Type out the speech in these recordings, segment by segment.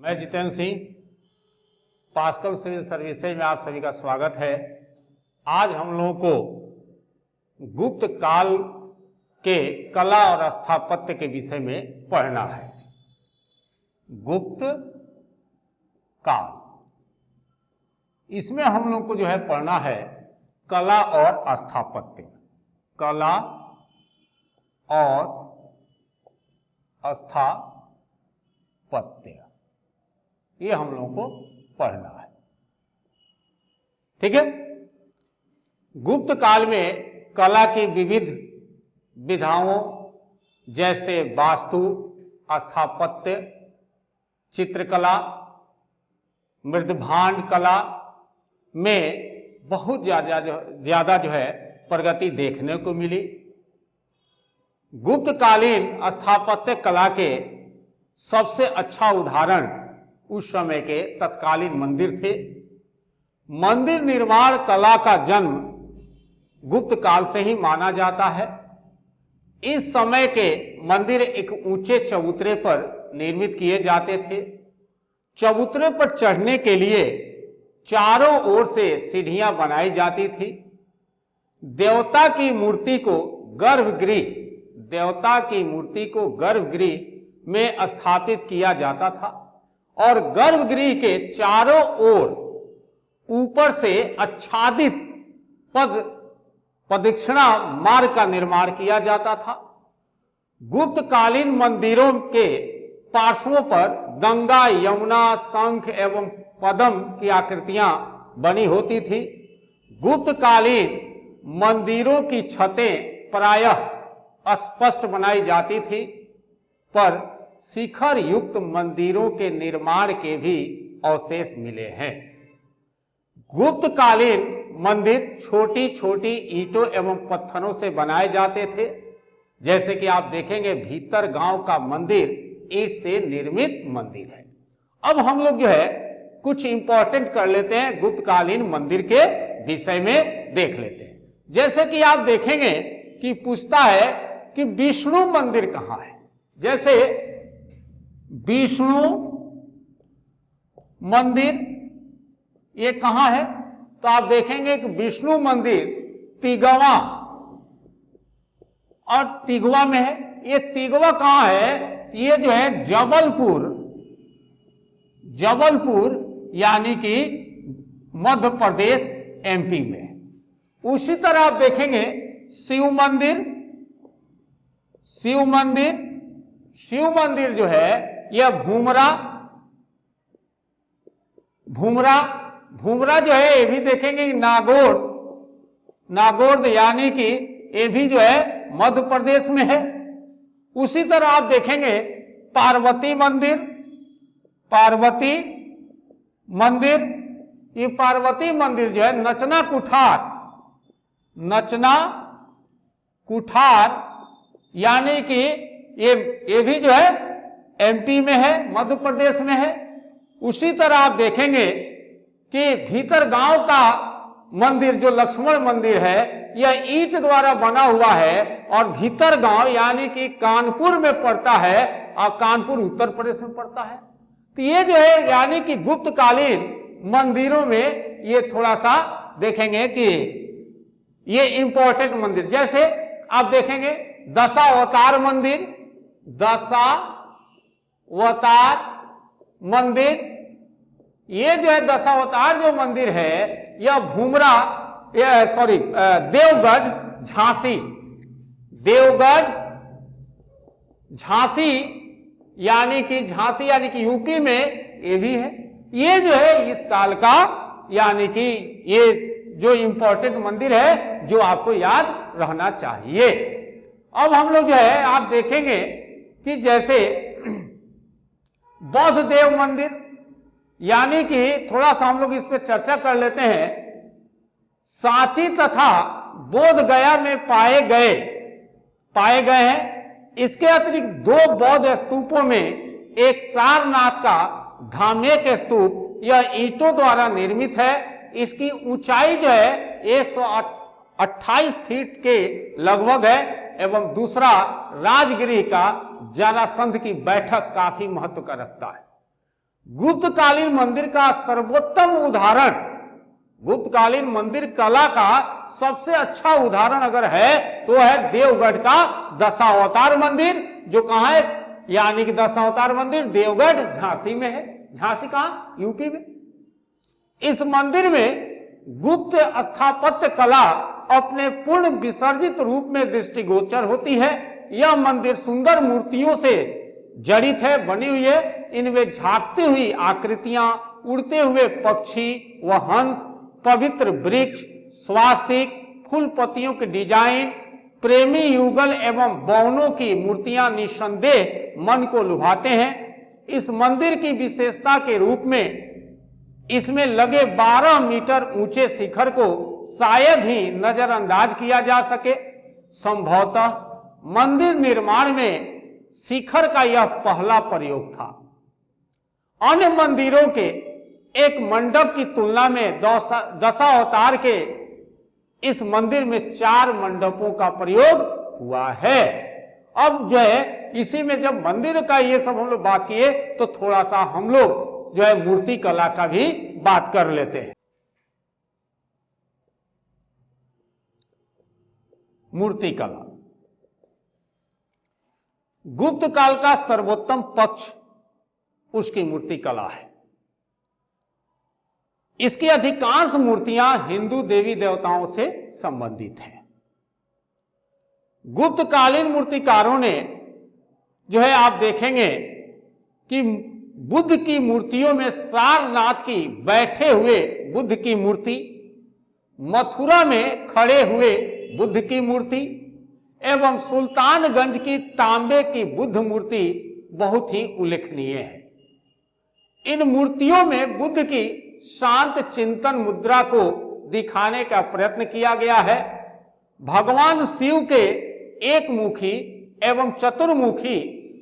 मैं Jitendra Singh, Pascal civil services में आप सभी का स्वागत है। आज हम लोगों को गुप्त काल के कला और स्थापत्य के विषय में पढ़ना है। गुप्त काल, इसमें हम लोग को जो है पढ़ना है कला और स्थापत्य। कला और स्थापत्य, ये हम लोगों को पढ़ना है। ठीक है। गुप्त काल में कला की विविध विधाओं जैसे वास्तु, स्थापत्य, चित्रकला, मृदभांड कला में बहुत ज्यादा जो है प्रगति देखने को मिली। गुप्तकालीन स्थापत्य कला के सबसे अच्छा उदाहरण उस समय के तत्कालीन मंदिर थे। मंदिर निर्माण कला का जन्म गुप्त काल से ही माना जाता है। इस समय के मंदिर एक ऊंचे चबूतरे पर निर्मित किए जाते थे। चबूतरे पर चढ़ने के लिए चारों ओर से सीढ़ियां बनाई जाती थी। देवता की मूर्ति को गर्भगृह में स्थापित किया जाता था और गर्भगृह के चारों ओर ऊपर से आच्छादित प्रदक्षिणा मार्ग का निर्माण किया जाता था। गुप्तकालीन मंदिरों के पार्श्वों पर गंगा, यमुना, शंख एवं पद्म की आकृतियां बनी होती थी। गुप्तकालीन मंदिरों की छतें प्रायः अस्पष्ट बनाई जाती थी, पर शिखर युक्त मंदिरों के निर्माण के भी अवशेष मिले हैं। गुप्तकालीन मंदिर छोटी छोटी ईंटों एवं पत्थरों से बनाए जाते थे। जैसे कि आप देखेंगे भीतर गांव का मंदिर ईंट से निर्मित मंदिर है। अब हम लोग जो है कुछ इंपॉर्टेंट कर लेते हैं, गुप्तकालीन मंदिर के विषय में देख लेते हैं। जैसे कि आप देखेंगे कि पूछता है कि विष्णु मंदिर कहां है। जैसे विष्णु मंदिर ये कहां है, तो आप देखेंगे कि विष्णु मंदिर तिगवा और तिगवा में है। ये तिगवा कहां है, ये जो है जबलपुर यानी कि मध्य प्रदेश एमपी में। उसी तरह आप देखेंगे शिव मंदिर जो है यह भूमरा जो है, ये भी देखेंगे कि नागौर यानी कि ये भी जो है मध्य प्रदेश में है। उसी तरह आप देखेंगे पार्वती मंदिर जो है नचना कुठार यानी कि ये भी जो है एमपी में है, मध्य प्रदेश में है। उसी तरह आप देखेंगे कि भीतर गांव का मंदिर जो लक्ष्मण मंदिर है यह ईंट द्वारा बना हुआ है और भीतर गांव यानी कि कानपुर में पड़ता है और कानपुर उत्तर प्रदेश में पड़ता है। तो ये जो है यानी कि गुप्तकालीन मंदिरों में ये थोड़ा सा देखेंगे कि ये इंपॉर्टेंट मंदिर। जैसे आप देखेंगे दशावतार मंदिर, ये जो है दशावतार जो मंदिर है यह देवगढ़ झांसी यानी कि यूपी में ये भी है। ये जो है इस काल का यानी कि ये जो इंपॉर्टेंट मंदिर है जो आपको याद रहना चाहिए। अब हम लोग जो है आप देखेंगे कि जैसे बौद्ध देव मंदिर यानी कि थोड़ा सा हम लोग इस पर चर्चा कर लेते हैं। सांची तथा बोध गया में पाए गए हैं। इसके अतिरिक्त दो बौद्ध स्तूपों में एक सारनाथ का धामेक स्तूप, यह ईंटों द्वारा निर्मित है। इसकी ऊंचाई जो है 128 फीट के लगभग है एवं दूसरा राजगिरी का जरासंध की बैठक काफी महत्व का रखता है। गुप्तकालीन मंदिर का सर्वोत्तम उदाहरण, गुप्तकालीन मंदिर कला का सबसे अच्छा उदाहरण अगर है तो है देवगढ़ का दशावतार मंदिर, जो कहां है, यानी कि दशावतार मंदिर देवगढ़ झांसी में है। झांसी कहां? यूपी में। इस मंदिर में गुप्त स्थापत्य कला अपने पूर्ण विसर्जित रूप में दृष्टिगोचर होती है। यह मंदिर सुंदर मूर्तियों से जड़ित है, बनी हुई है। इनमें झांकती हुई आकृतियां, उड़ते हुए पक्षी व हंस, पवित्र वृक्ष, स्वास्तिक, फूल पत्तियों के डिजाइन, प्रेमी युगल एवं बौनों की मूर्तियां निसंदेह मन को लुभाते हैं। इस मंदिर की विशेषता के रूप में इसमें लगे 12 मीटर ऊंचे शिखर को शायद ही नजरअंदाज किया जा सके। संभवतः मंदिर निर्माण में शिखर का यह पहला प्रयोग था। अन्य मंदिरों के एक मंडप की तुलना में दशावतार के इस मंदिर में 4 मंडपों का प्रयोग हुआ है। अब जो है इसी में जब मंदिर का ये सब हम लोग बात किए तो थोड़ा सा हम लोग जो है मूर्ति कला का भी बात कर लेते हैं। मूर्ति कला गुप्त काल का सर्वोत्तम पक्ष उसकी मूर्ति कला है। इसकी अधिकांश मूर्तियां हिंदू देवी देवताओं से संबंधित हैं। गुप्तकालीन मूर्तिकारों ने जो है आप देखेंगे कि बुद्ध की मूर्तियों में सारनाथ की बैठे हुए बुद्ध की मूर्ति, मथुरा में खड़े हुए बुद्ध की मूर्ति एवं सुल्तानगंज की तांबे की बुद्ध मूर्ति बहुत ही उल्लेखनीय है। इन मूर्तियों में बुद्ध की शांत चिंतन मुद्रा को दिखाने का प्रयत्न किया गया है। भगवान शिव के एक मुखी एवं चतुर्मुखी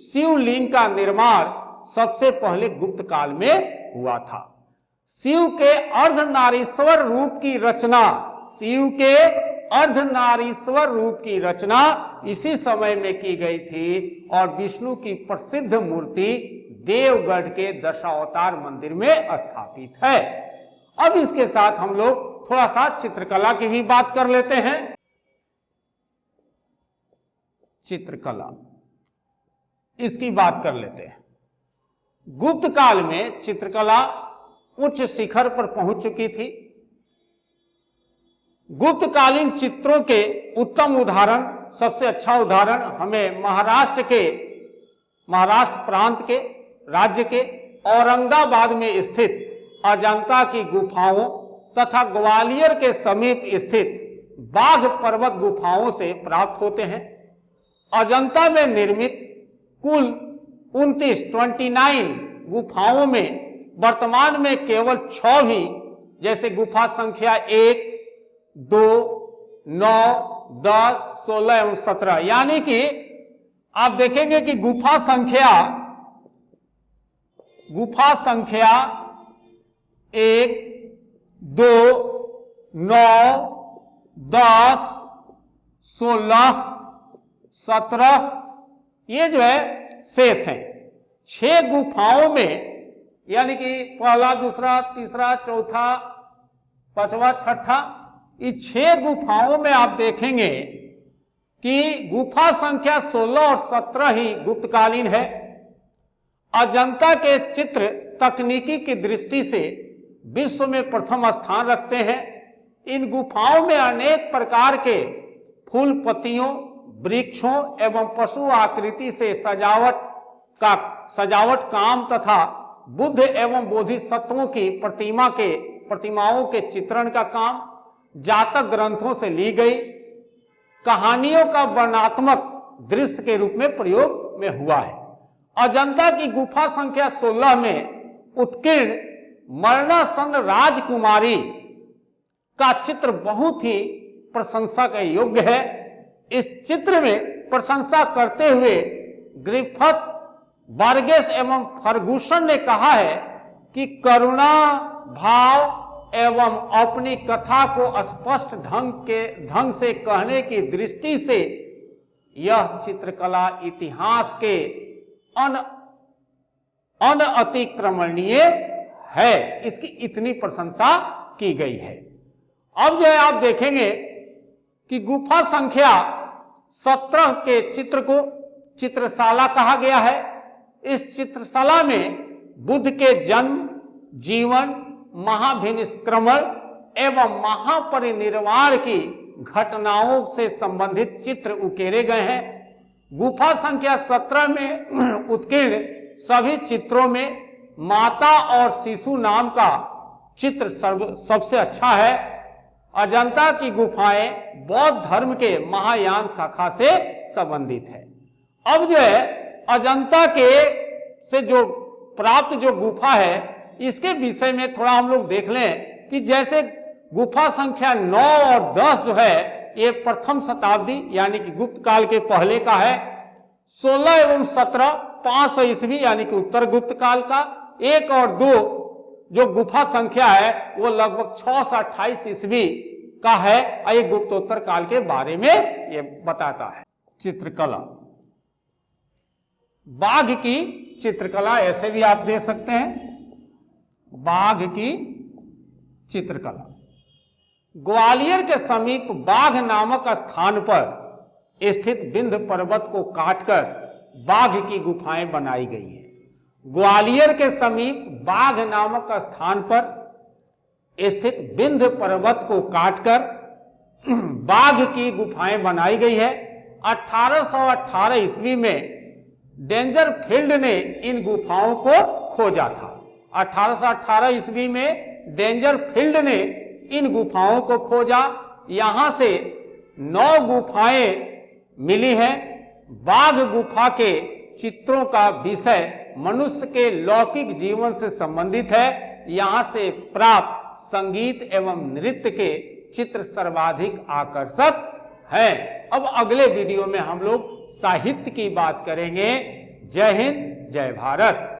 शिवलिंग का निर्माण सबसे पहले गुप्त काल में हुआ था। शिव के अर्धनारीश्वर रूप की रचना, शिव के अर्धनारीश्वर रूप की रचना इसी समय में की गई थी और विष्णु की प्रसिद्ध मूर्ति देवगढ़ के दशावतार मंदिर में स्थापित है। अब इसके साथ हम लोग थोड़ा सा चित्रकला की भी बात कर लेते हैं। चित्रकला, इसकी बात कर लेते हैं। गुप्त काल में चित्रकला उच्च शिखर पर पहुंच चुकी थी। गुप्तकालीन चित्रों के उत्तम उदाहरण, सबसे अच्छा उदाहरण हमें महाराष्ट्र प्रांत के राज्य के औरंगाबाद में स्थित अजंता की गुफाओं तथा ग्वालियर के समीप स्थित बाघ पर्वत गुफाओं से प्राप्त होते हैं। अजंता में निर्मित कुल 29 गुफाओं में वर्तमान में केवल 6 ही, जैसे गुफा संख्या 1, 2, 9, 10, 16 एवं 17, यानी कि आप देखेंगे कि गुफा संख्या 1, 2, 9, 10, 16, 17 ये जो है शेष है। 6 गुफाओं में, यानी कि पहला, दूसरा, तीसरा, चौथा, 5वां, 6ठा, इस 6 गुफाओं में आप देखेंगे कि गुफा संख्या 16 और 17 ही गुप्तकालीन है। अजंता के चित्र तकनीकी की दृष्टि से विश्व में प्रथम स्थान रखते हैं। इन गुफाओं में अनेक प्रकार के फूल पत्तियों, वृक्षों एवं पशु आकृति से सजावट काम तथा बुद्ध एवं बोधिसत्वों की प्रतिमाओं के चित्रण का काम, जातक ग्रंथों से ली गई कहानियों का वर्णनात्मक दृश्य के रूप में प्रयोग में हुआ है। अजंता की गुफा संख्या 16 में उत्कीर्ण मरणासन्न राजकुमारी का चित्र बहुत ही प्रशंसा का योग्य है। इस चित्र में प्रशंसा करते हुए ग्रिफिथ, बर्गेस एवं फर्गुसन ने कहा है कि करुणा भाव एवं अपनी कथा को स्पष्ट ढंग से कहने की दृष्टि से यह चित्रकला इतिहास के अनअतिक्रमणीय है, इसकी इतनी प्रशंसा की गई है। अब जो है आप देखेंगे कि गुफा संख्या 17 के चित्र को चित्रशाला कहा गया है। इस चित्रशाला में बुद्ध के जन्म, जीवन, महाभिनिष्क्रमण एवं महापरिनिर्वाण की घटनाओं से संबंधित चित्र उकेरे गए हैं। गुफा संख्या 17 में उत्कीर्ण सभी चित्रों में माता और शिशु नाम का चित्र सबसे अच्छा है। अजंता की गुफाएं बौद्ध धर्म के महायान शाखा से संबंधित है। अब जो है अजंता के से जो प्राप्त जो गुफा है, इसके विषय में थोड़ा हम लोग देख लें कि जैसे गुफा संख्या 9 और 10 जो है ये प्रथम शताब्दी यानी कि गुप्त काल के पहले का है। 16 एवं 17 500 ईस्वी यानी कि उत्तर गुप्त काल का। 1 और 2 जो गुफा संख्या है वो लगभग 628 ईस्वी का है। ये गुप्तोत्तर काल के बारे में ये बताता है। चित्रकला, बाघ की चित्रकला ऐसे भी आप दे सकते हैं, बाघ की चित्रकला। ग्वालियर के समीप बाघ नामक स्थान पर स्थित विंध्य पर्वत को काटकर बाघ की गुफाएं बनाई गई है। ग्वालियर के समीप बाघ नामक स्थान पर स्थित विंध्य पर्वत को काटकर बाघ की गुफाएं बनाई गई है। 1818 ईस्वी में डेंजरफील्ड ने इन गुफाओं को खोजा था। 1818 ईस्वी में डेंजरफील्ड ने इन गुफाओं को खोजा। यहां से 9 गुफाएं मिली हैं। बाघ गुफा के चित्रों का विषय मनुष्य के लौकिक जीवन से संबंधित है। यहां से प्राप्त संगीत एवं नृत्य के चित्र सर्वाधिक आकर्षक हैं। अब अगले वीडियो में हम लोग साहित्य की बात करेंगे। जय हिंद, जय भारत।